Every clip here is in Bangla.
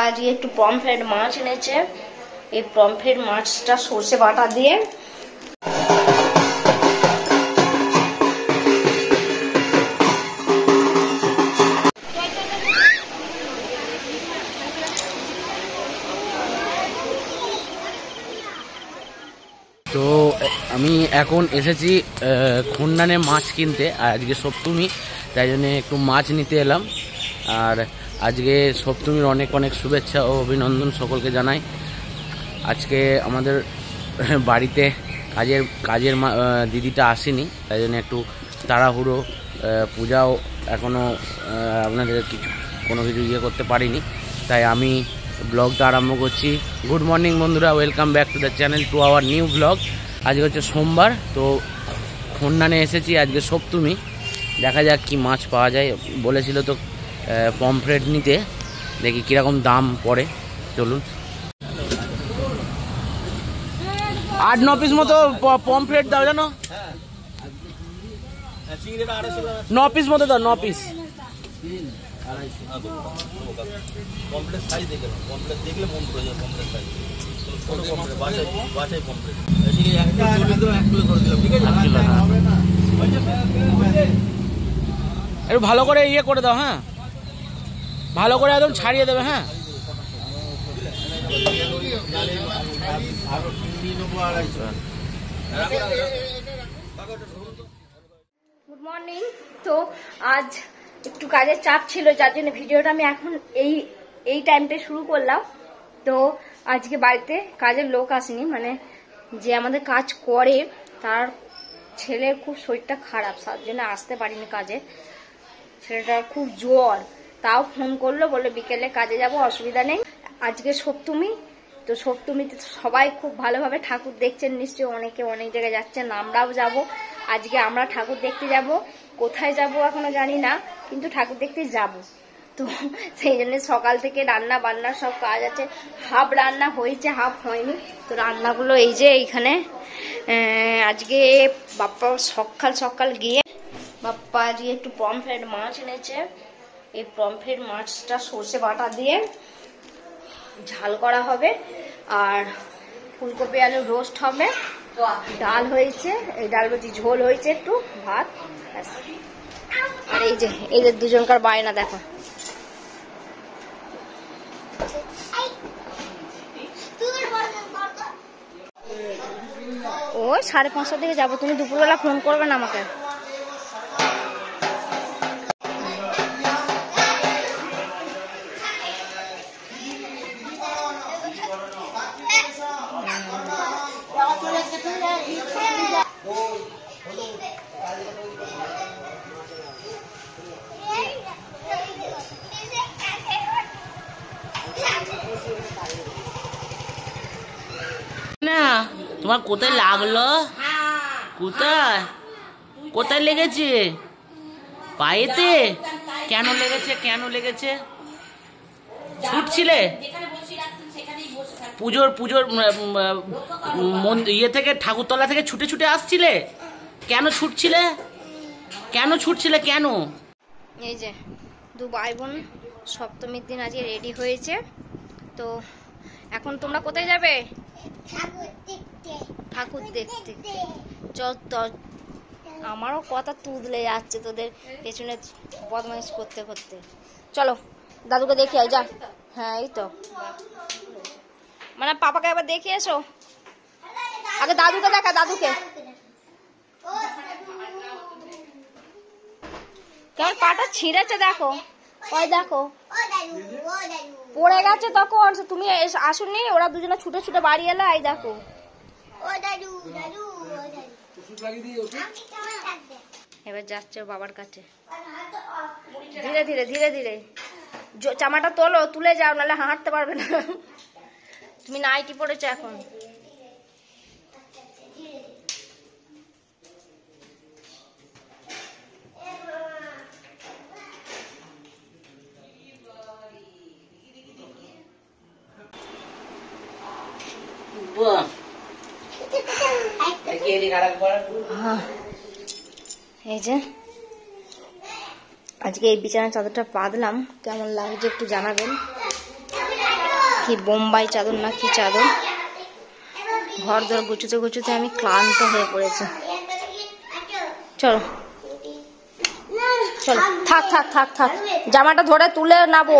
আজকে একটু পমফ্রেট মাছ এনেছে। এই পমফ্রেট মাছটা সর্ষে বাটা দিয়ে তো আমি এখন এসেছি খন্ডানে মাছ কিনতে। আর আজকে সপ্তমী, তাই জন্য একটু মাছ নিতে এলাম। আর আজকে সপ্তমীর অনেক অনেক শুভেচ্ছা ও অভিনন্দন সকলকে জানাই। আজকে আমাদের বাড়িতে কাজের দিদিটা আসেনি, তাই জন্য একটু তাড়াহুড়ো, পূজাও এখনও আপনাদের কোনো কিছু ইয়ে করতে পারিনি, তাই আমি ব্লগটা আরম্ভ করছি। গুড মর্নিং বন্ধুরা, welcome back to the channel, to our new blog. আজকে হচ্ছে সোমবার, তো খন্ডানে এসেছি। আজকে সপ্তমী, দেখা যাক কি মাছ পাওয়া যায়। বলেছিল তো পমফ্রেট নিতে, দেখি কীরকম দাম পড়ে। চলুন। 8-9 পিস মতো পমফ্রেট দাও, জানো? 9 পিস মতো দাও, 9 পিস। একটু ভালো করে ইয়ে করে দাও, হ্যাঁ, ভালো করে একদম ছাড়িয়ে দেবে। হ্যাঁ, গুড মর্নিং। তো আজ একটু কাজের চাপ ছিল, যার জন্য ভিডিওটা আমি এখন এই টাইমটা শুরু করলাম। তো আজকে বাড়িতে কাজের লোক আসেনি, মানে যে আমাদের কাজ করে তার ছেলের খুব শরীরটা খারাপ, তার জন্য আসতে পারিনি কাজে। ছেলেটার খুব জ্বর, তাও ফোন করলো, বললো বিকেলে কাজে যাব, অসুবিধা নেই। আজকে সপ্তমী, তো সপ্তমীতে সবাই খুব ভালোভাবে ঠাকুর দেখছেন নিশ্চয়ই, অনেকে অনেক জায়গায় যাচ্ছেন, আমরাও যাব। আজকে আমরা ঠাকুর দেখতে যাব, কোথায় যাব এখনো জানি না, কিন্তু ঠাকুর দেখতে যাব। তো সেই জন্য সকাল থেকে রান্না বান্নার সব কাজ আছে। হাফ রান্না হয়েছে, হাফ হয়নি। তো রান্নাগুলো এই যে এইখানে। আজকে বাপ্পা সকাল গিয়ে বাপ্পা আজকে একটু পমফ্রেট মাছ এনেছে। এই পমফ্রেট মাছটা সর্ষে বাটা দিয়ে ঝাল করা হবে, আর ফুলকপি আলু রোস্ট হবে, ডাল হয়েছে, এই ডাল বলছি ঝোল হয়েছে, একটু ভাত। আর এই যে দুজনকার বায়না দেখো। ও 5:30টার দিকে যাবো, তুমি দুপুরবেলা ফোন করবে না আমাকে। না, তোমার কোথায় লাগলো? কোথায় কোথায় লেগেছে? পায়েতে? কেন লেগেছে? ছুটছিলে পুজোর ইয়ে থেকে, ঠাকুরতলা থেকে ছুটে আসছিলে? কেন ছুটছিলে? এই যে দু ভাই বোন সপ্তমীর দিন আজকে রেডি হয়েছে। তো এখন তোমরা কোথায় যাবে? ঠাকুর দেখতে। আমারও কথা তুদলে যাচ্ছে তোদের পেছনে বদমাইশ করতে। চলো দাদুকে দেখে আয়, যা। হ্যাঁ এই তো, মানে পাপাকে একবার দেখে এসো। আগে দাদুকে দেখা, দাদুকে কেমন পাটা ছিঁড়েছে দেখো, ওই দেখো পড়ে গেছে তখন। তুমি আসুনি, ওরা দুজনে ছুটে বাড়ি এলো। এই দেখো, এবার যাচ্ছে বাবার কাছে। ধীরে ধীরে জামাটা তুলে যাও, নাহলে হাঁটতে পারবে না। তুমি নাইটি পড়েছো এখন। এই যে আজকে এই বিছানার চাদরটা পাতলাম, কেমন লাগছে একটু জানাবেন। কি বোম্বাই চাদর না কি চাদর। ঘর দর গুছোতে গুছোতে আমি ক্লান্ত হয়ে পড়েছি। চলো চলো, থাক থাক থাক থাক, জামাটা ধরে তুলে নাবো।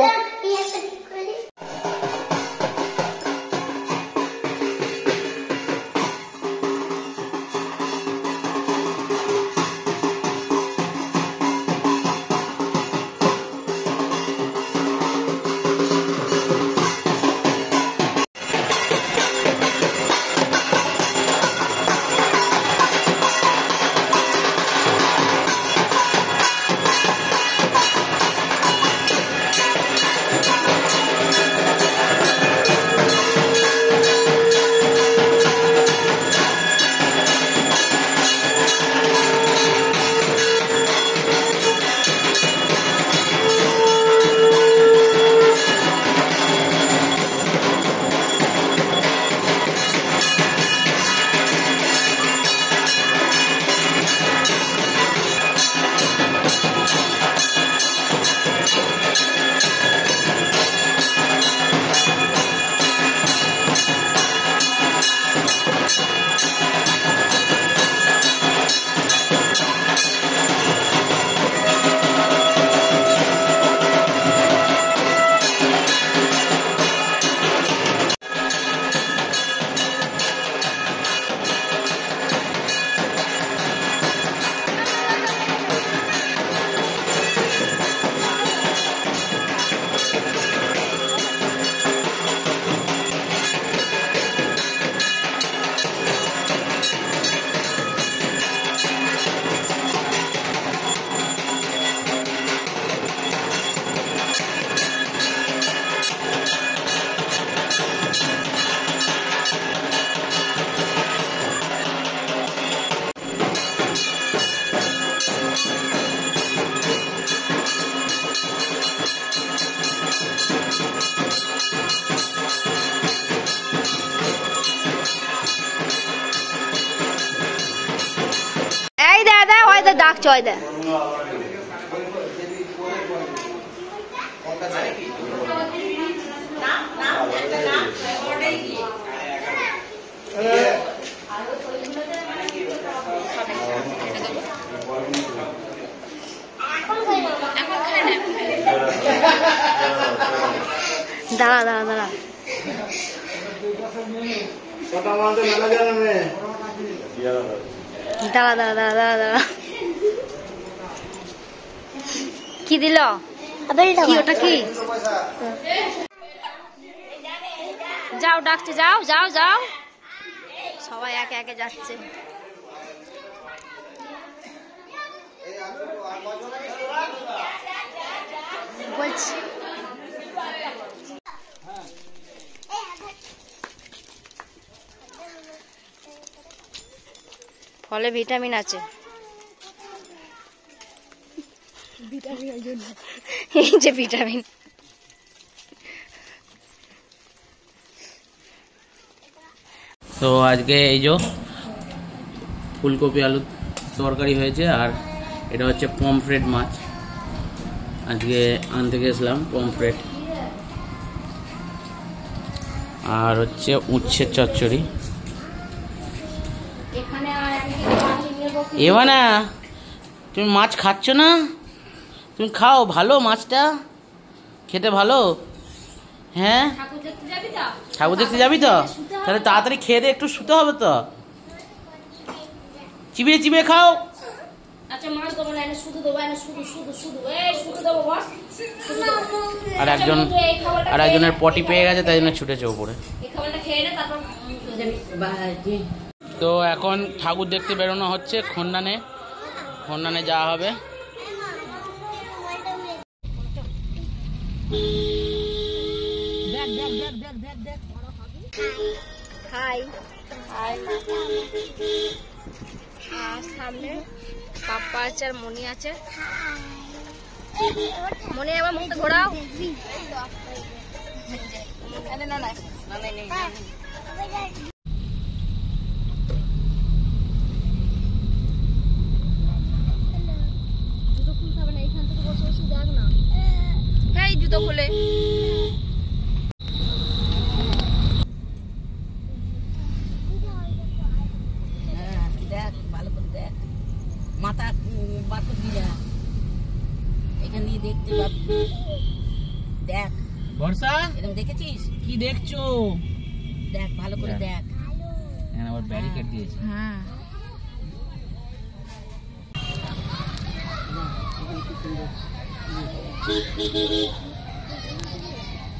ডাক চয় দে দাঁড়া দাঁড়া দাঁড়া দাঁড়া দাঁড়া দাঁড়া দাঁড়া দাঁড়া কি দিল ওটা কি? যাও ডাকছে, যাও যাও যাও, সবাই একে একে যাচ্ছে। বলছি ফলে ভিটামিন আছে, এই যে ভিটামিন। তো আজকে এই যে ফুলকপি আলু তরকারি হয়েছে, আর এটা হচ্ছে পমফ্রেট মাছ। আজকে আনতে গেছিলাম পমফ্রেট, আর হচ্ছে উচ্ছের চচ্চড়ি। এবানা তুমি মাছ খাচ্ছ না? তুমি খাও, ভালো মাছটা খেতে ভালো। হ্যাঁ ঠাকুর দেখতে যাবি তো? তাহলে তাড়াতাড়ি খেয়ে দিয়ে একটু শুতে হবে তো, চিবিয়ে চিবিয়ে খাও। আর একজনের পটি পেয়ে গেছে, তাই জন্য ছুটেছে উপরে। তো এখন ঠাকুর দেখতে বেরোনো হচ্ছে খন্ডানে, খন্ডানে যাওয়া হবে। সামনে পাপ্পা আছে আর মনি আছে। মনি আবার মুখটা ঘোরাও। জুতো খুলতে হবে না, এইখান থেকে বসে বসে দেখ না। এই জুতো খুলে দেখ বর্ষা এরকম দেখেছিস? কি দেখছো? দেখ ভালো করে দেখ। এখানে আবার ব্যারিকেড দিয়েছে। হ্যাঁ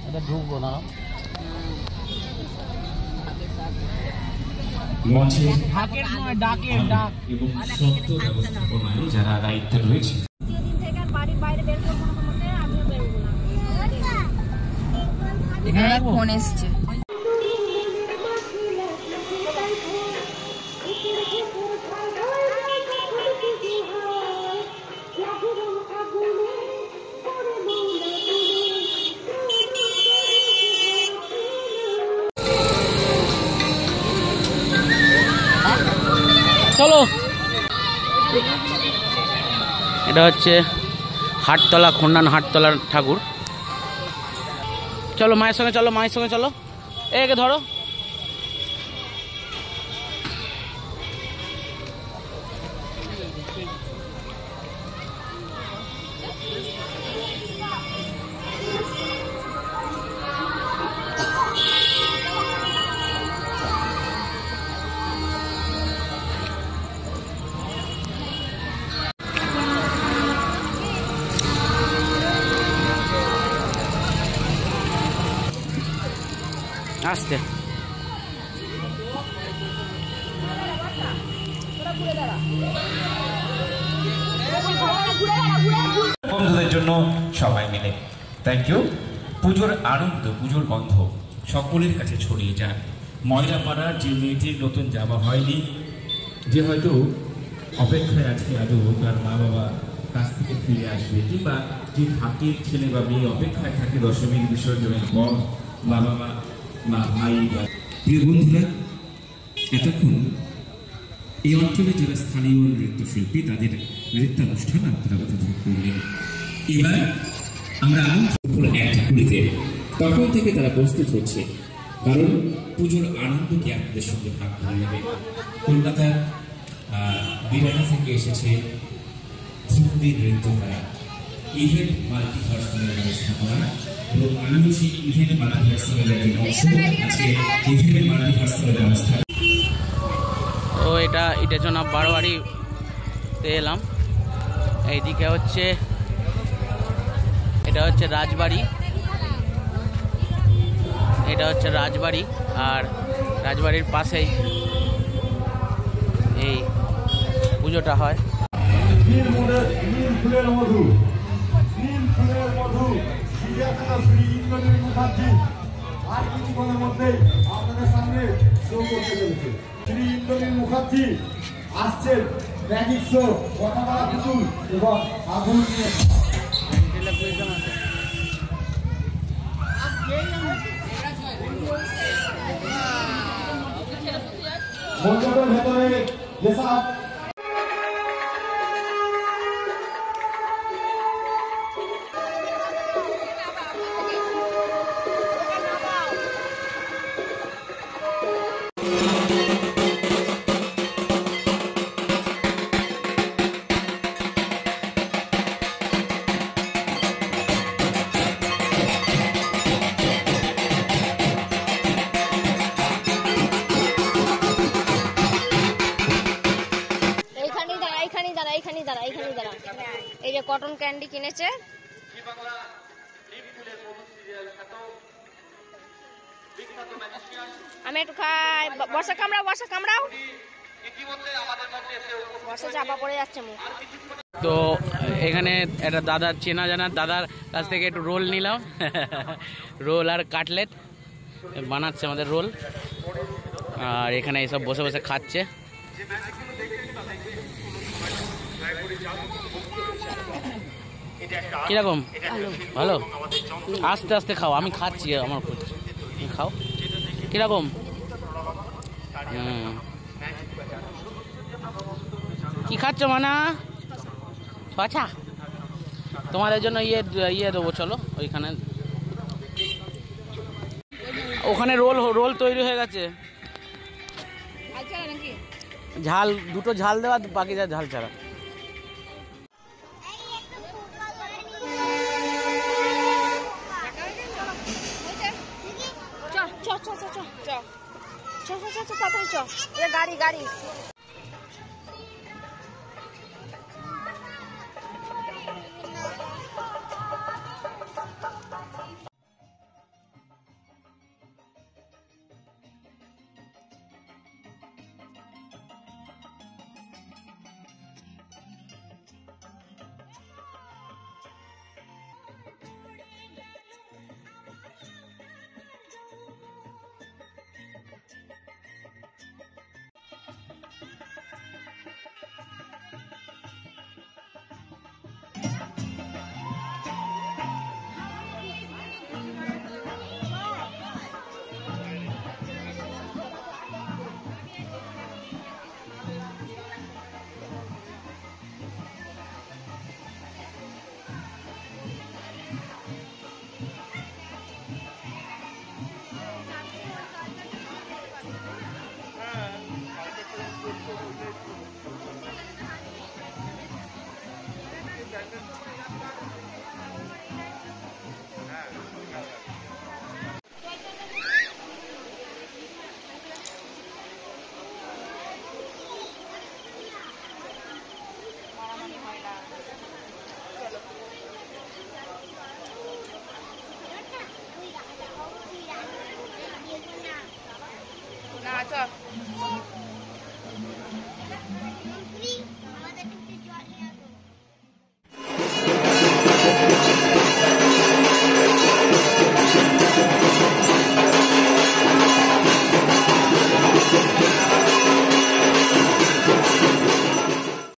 এটা ঢুকবো না। মঞ্চে ঢাকের নয়, ডাকের ডাক। এবং সত্য ব্যবস্থাপনায় যারা দায়িত্বে রয়েছে এখানে রাখবো? ফোন এসছে। চলো, এটা হচ্ছে হাটতলা, খন্ডান হাটতলার ঠাকুর। চলো মায়ের সঙ্গে চলো, মায়ের সঙ্গে চলো। একে ধরো। আসতে বন্ধুদের জন্য সবাই মিলে থ্যাংক ইউ। পুজোর আনন্দ, পুজোর গন্ধ সকলের কাছে ছড়িয়ে যায়। ময়রাপাড়ার যে মেয়েটির নতুন জামা হয়নি, যে হয়তো অপেক্ষায় আছে আদৌ তার মা বাবা কাছ থেকে ফিরে আসবে, কিংবা যে ঢাকের ছেলে বা মেয়ে অপেক্ষায় থাকে দশমীর বিসর্জনের পর মা বাবা, মা ভাই বা প্রিয় বন্ধুরা, এতক্ষণ এই অঞ্চলে যারা স্থানীয় নৃত্যশিল্পী তাদের নৃত্যানুষ্ঠান আপনারা উপভোগ করলেন। এবার আমরা একটা কুড়িতে তখন থেকে তারা প্রস্তুত হচ্ছে, কারণ পুজোর আনন্দকে আপনাদের সঙ্গে ভাগ করে নেবে। কলকাতার বিরানা থেকে এসেছে ধ্রুপদী নৃত্যধারা, ইভেন্ট মাল্টিভার্সালের ব্যবস্থাপনা এবং আমিও সেই ইভেন্ট মাল্টিভার্সালের একজন অংশ। আজকে ইভেন্ট মাল্টিভার্সালের ব্যবস্থা। তো এটার জন্য বারোয়ারিতে এলাম। এইদিকে হচ্ছে, এটা হচ্ছে রাজবাড়ি, এটা হচ্ছে রাজবাড়ি, আর রাজবাড়ির পাশেই এই পুজোটা হয়। ফুলের মধু, ফুলের মধু, শ্রী ইন্দ্রনীল মুখার্জি আর কিছুক্ষণের মধ্যেই আপনাদের সামনে শো করতে চলেছে। শ্রী ইন্দ্রনীল মুখার্জি আসছেন ম্যাজিক শো, কথা বলা পুতুল এবং আগুন নিয়ে। মণ্ডপের ভেতরে যেসব এই যে কটন ক্যান্ডি কিনেছে, আমি একটু খাই। বর্ষা কামড়াও, বর্ষা কামড়াও, বর্ষা চাপা পড়ে যাচ্ছে মুখ। তো এখানে একটা দাদার চেনা জানার দাদার কাছ থেকে একটু রোল নিলাম। রোল আর কাটলেট বানাচ্ছে আমাদের রোল, আর এখানে এইসব বসে বসে খাচ্ছে। কিরকম? ভালো। আস্তে আস্তে খাও, আমি খাচ্ছি, আমার খাও। কিরকম? কি খাচ্ছ মানা? আচ্ছা, তোমাদের জন্য ইয়ে দেবো, চলো ওইখানে। ওখানে রোল তৈরি হয়ে গেছে। ঝাল দুটো ঝাল দেওয়া, বাকি যা ঝাল ছাড়া। চ তাড়াতাড়ি চ, গাড়ি গাড়ি। না চল